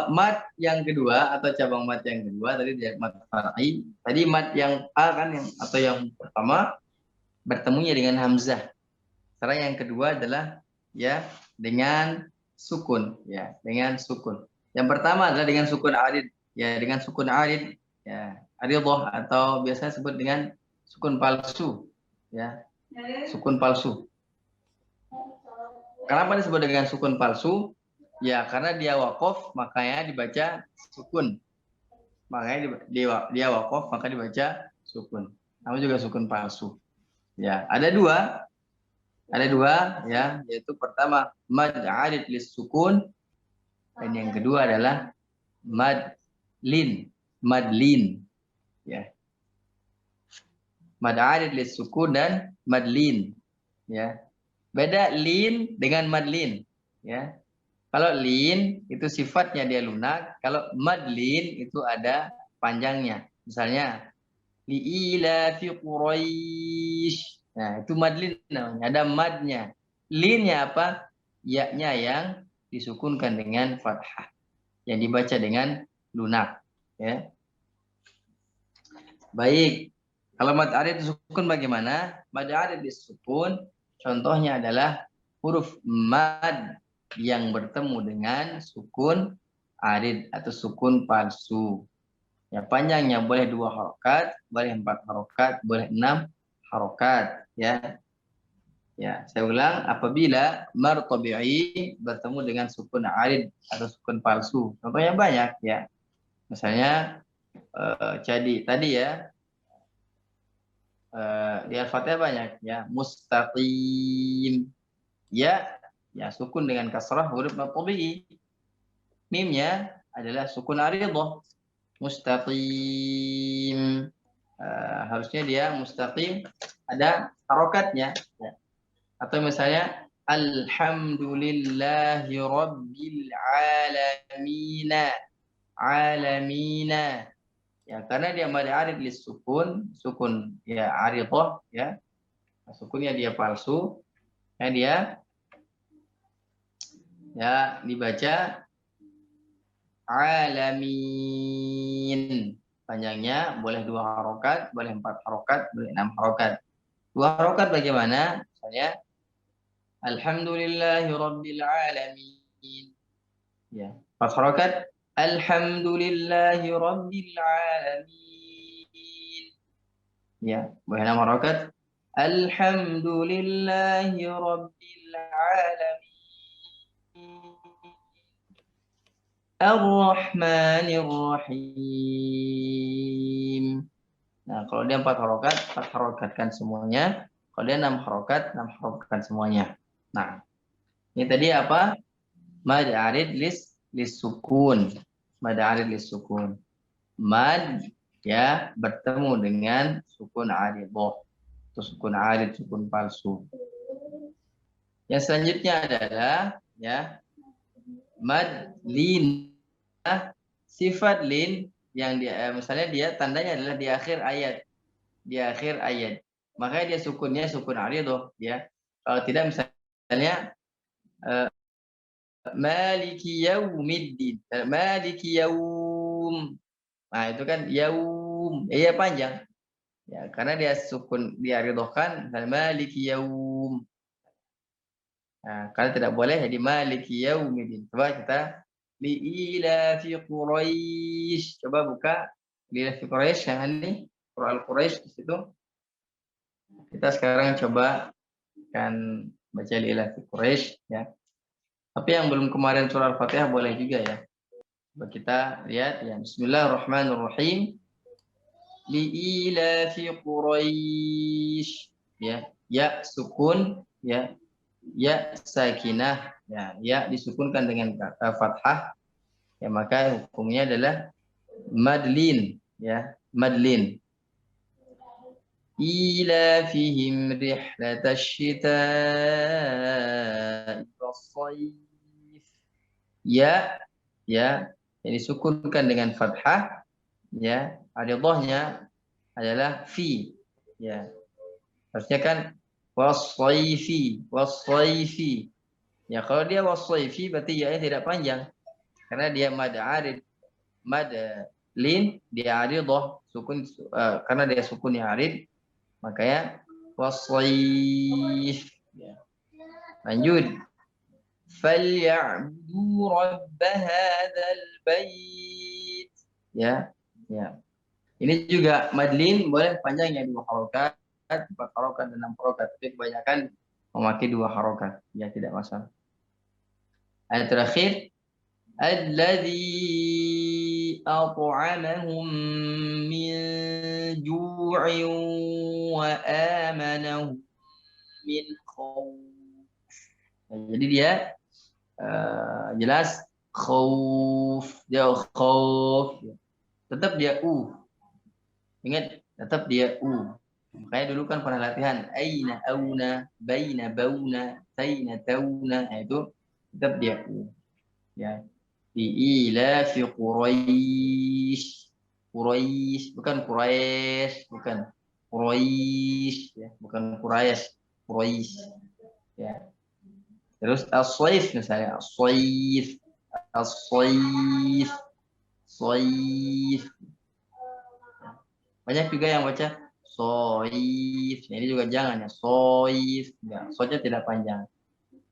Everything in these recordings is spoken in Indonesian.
Mad yang kedua atau cabang mad yang kedua tadi dia mad far'i. Tadi mad yang A kan yang atau yang pertama bertemunya dengan hamzah. Sekarang yang kedua adalah ya dengan sukun ya, dengan sukun. Yang pertama adalah dengan sukun arid ya, dengan sukun arid ya, aridhah atau biasanya sebut dengan sukun palsu ya, sukun palsu. Kenapa disebut dengan sukun palsu? Ya, karena dia wakof, makanya dibaca sukun. Makanya dia wakof, maka dibaca sukun. Namun juga sukun palsu. Ya, ada dua ya, yaitu pertama mad arid lis sukun dan yang kedua adalah madlin, madlin. Ya. Mad arid lis sukun dan madlin. Ya. Beda lin dengan madlin, ya. Kalau lin itu sifatnya dia lunak, kalau madlin itu ada panjangnya. Misalnya liila fi Quraisy. Nah, itu madlin namanya, ada madnya. Linnya apa? Ya-nya yang disukunkan dengan fathah. Yang dibaca dengan lunak, ya. Baik. Kalau mad arid disukun bagaimana? Mad arid disukun contohnya adalah huruf mad yang bertemu dengan sukun arid atau sukun palsu. Ya, panjangnya boleh 2 harokat, boleh 4 harokat, boleh 6 harokat. Ya, ya. Saya ulang, apabila mar tabi'i bertemu dengan sukun arid atau sukun palsu. Contohnya banyak ya. Misalnya jadi tadi ya di Al-Fatihah banyak ya. Mustaqim. Ya, ya sukun dengan kasrah huruf tabi'i. Mimnya adalah sukun aridhah. Mustaqim. Harusnya dia mustaqim ada harokatnya ya. Atau misalnya alhamdulillahi rabbil alamina alamina ya, karena dia mad arid lis sukun sukun ya aridhah ya, sukunnya dia palsu ya, dia ya dibaca alamin. Panjangnya boleh 2 harokat, boleh 4 harokat, boleh 6 harokat. 2 harokat bagaimana? Misalnya alhamdulillahi rabbil alamin. Ya. 4 harokat alhamdulillahi rabbil alamin. Ya, boleh 6 harokat alhamdulillahi rabbil alamin. Ar-Rahmanir Rahim. Nah, kalau dia 4 harokat, 4 harokatkan semuanya. Kalau dia 6 harokat, 6 harokatkan semuanya. Nah, ini tadi apa? Mad arid lis sukun. Mad arid lis sukun. Mad ya bertemu dengan sukun aridhah. Itu sukun arid, sukun palsu. Yang selanjutnya adalah ya mad lin. Sifat lin yang dia misalnya dia tandanya adalah di akhir ayat. Di akhir ayat. Makanya dia sukunnya sukun aridhah ya. Kalau tidak misalnya maliki yaumiddin. Maliki yaum. Nah, itu kan yaum. Iya panjang. Ya, karena dia sukun diaridhahkan maliki yaum. Nah, kalau tidak boleh jadi maliki yaumiddin. Coba kita liila fi Quraisy. Coba buka liila fi Quraisy yang ini Quran Quraisy di situ. Kita sekarang coba akan baca liila fi Quraisy ya. Tapi yang belum kemarin surah Al-Fatihah boleh juga ya. Coba kita lihat ya. Bismillahirrahmanirrahim. Liila fi Quraisy. Ya, ya sukun ya. Ya sakinah ya disukunkan dengan kata fathah ya, maka hukumnya adalah madlin ya, madlin. Ila fihim rihlatash shita'i was-shayf. Ya ya yang disukunkan dengan fathah ya, aridhahnya adalah fi ya. Harusnya kan was-shayfi. Ya, kalau dia wasaifi berarti ya tidak panjang. karena dia mad arid, mad lin dia aridah sukun karena dia sukun yang arid makanya wasayf ya. Lanjut falyabudu rabb hadzal bait ya ya. Ini juga madlin boleh panjangnya 2 harokat, 4 harokat dan 6 harokat, tapi kebanyakan memakai 2 harokat ya tidak masalah. Ayat terakhir alladzi at'amahum min ju'in wa amanahum min khauf. Jadi dia jelas khauf, dia khauf. Tetap dia ingat tetap dia makanya dulu kan pernah latihan aina auna baina bauna taina tauna itu tetap dia ya di ila fi Quraisy bukan Quraisy bukan Quraisy ya bukan Quraisy Quraisy ya terus as-saif misalnya as-saif as-saif saif banyak juga yang baca soif. Nah, ini juga jangan ya soif. Enggak, soja tidak panjang.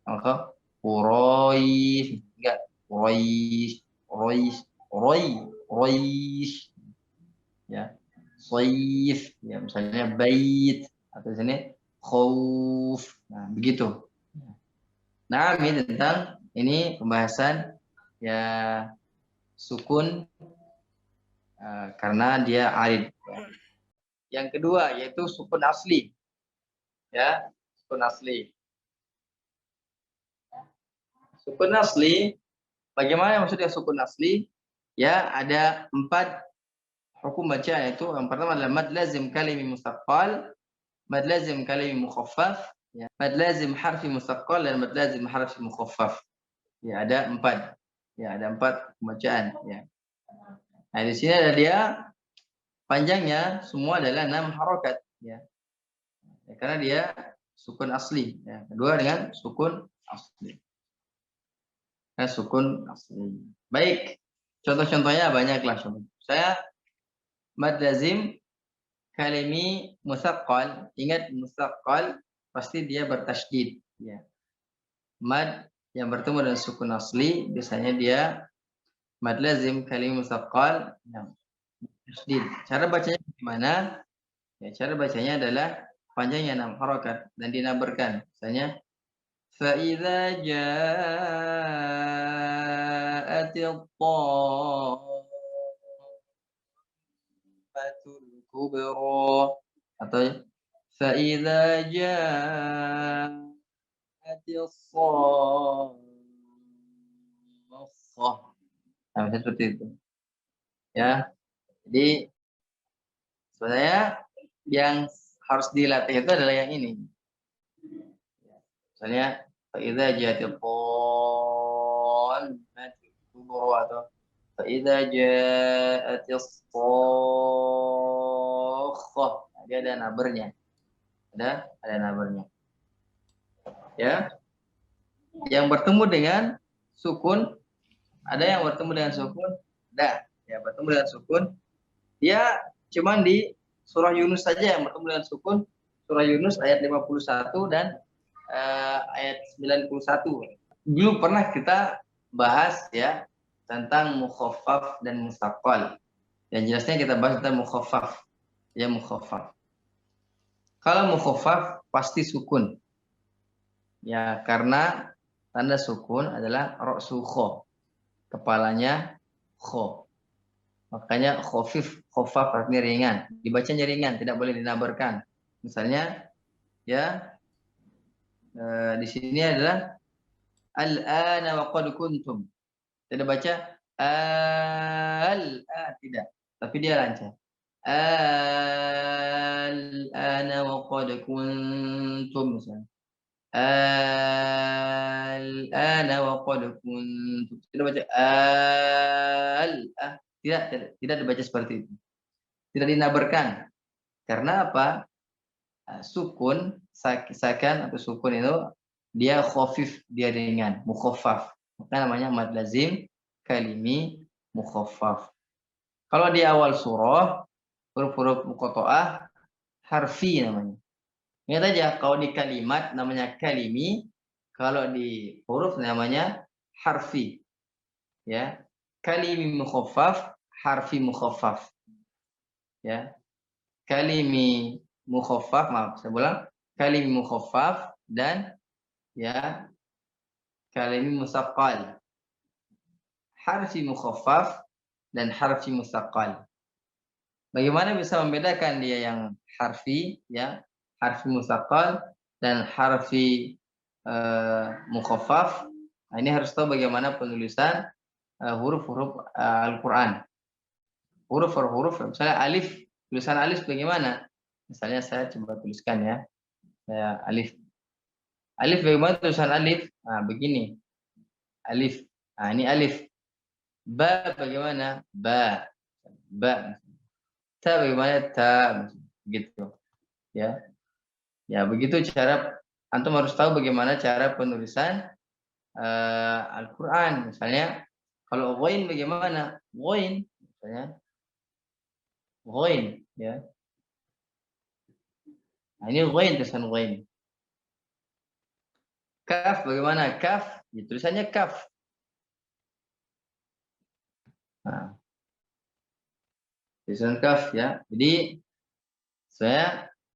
Maka Quraisy enggak Quraisy Quraisy Quraisy ya soif ya misalnya bait atau sini khauf. Nah, begitu. Nah, ini tentang ini pembahasan ya sukun karena dia arid. Yang kedua yaitu sukun asli. Ya, sukun asli. Sukun asli, bagaimana maksudnya sukun asli? Ya, ada 4 hukum baca yaitu yang pertama adalah mad lazim kalimi musaqqal, mad lazim kalimi mukhaffaf, ya, mad lazim harfi musaqqal dan mad lazim harfi mukhaffaf. Ya, ada 4. Ya, ada 4 pembacaan, ya. Nah, di sini ada dia panjangnya semua adalah 6 harokat, ya. Ya, karena dia sukun asli. Ya. Kedua dengan sukun asli. Ya, sukun asli. Baik, contoh-contohnya banyaklah. Saya mad lazim kalimi musaqqal. Ingat musaqqal pasti dia bertasydid. Ya. Mad yang bertemu dengan sukun asli biasanya dia mad lazim kalimi musaqqal. Ya. Tasydid. Cara bacanya bagaimana? Ya, cara bacanya adalah panjangnya 6 harokat dan dinabarkan. Misalnya فإذا جاءت الطامة الكبرى atau فإذا جاءت الصاخة. Nah, seperti itu. Ya. Jadi sebenarnya yang harus dilatih itu adalah yang ini. Misalnya فإذا جاءت الطامة الكبرى atau فإذا جاءت الصاخة. Nah, dia ada nabernya. Ada nabernya. Ya. Yang bertemu dengan sukun, ada yang bertemu dengan sukun, ada. Ya, bertemu dengan sukun. Dia cuman di surah Yunus saja yang bertemu dengan sukun. Surah Yunus ayat 51 dan ayat 91. Dulu pernah kita bahas ya tentang mukhaffaf dan musaqqal. Yang jelasnya kita bahas tentang mukhaffaf. Ya mukhaffaf. Kalau mukhaffaf pasti sukun. Ya karena tanda sukun adalah ra'su kha. Kepalanya kha. Makanya khafif, khaffaf artinya ringan. Dibacanya ringan, tidak boleh dinabarkan. Misalnya ya di sini adalah al-ana wa qad kuntum. Tidak baca tidak, tapi dia lancar. Al-ana wa qad kuntum misalnya. Al-ana wa qad kuntum. Tidak baca tidak dibaca seperti itu. Tidak dinabarkan. Karena apa? Sukun sakan atau sukun itu dia khafif, dia ringan, mukhaffaf. Maka namanya mad lazim kalimi mukhaffaf. Kalau di awal surah, huruf-huruf muqatta'ah harfi namanya. Ingat aja, kalau di kalimat namanya kalimi, kalau di huruf namanya harfi. Ya, kalimi mukhaffaf, harfi mukhaffaf. Ya, kalimi mukhaffaf, maaf, saya ulang, kalimi mukhaffaf dan ya kalimi musaqqal. Harfi mukhaffaf dan harfi musaqqal. Bagaimana bisa membedakan dia yang harfi, ya, harfi musaqqal dan harfi mukhaffaf? Nah, ini harus tahu bagaimana penulisan huruf-huruf Al-Quran. Huruf, misalnya alif, tulisan alif bagaimana? Misalnya saya coba tuliskan ya, saya alif. Alif bagaimana tulisan alif? Nah, begini. Alif. Nah, ini alif. Ba bagaimana? Ba. Ba. Ta bagaimana? Ta. Gitu. Ya. Ya, begitu cara antum harus tahu bagaimana cara penulisan Al-Qur'an. Misalnya kalau ghain bagaimana? Ghain misalnya ghain ya. Nah, ini ghain, tulisan ghain. Kaf bagaimana? Kaf, ya, tulisannya kaf. Nah, tulisan kaf ya. Jadi saya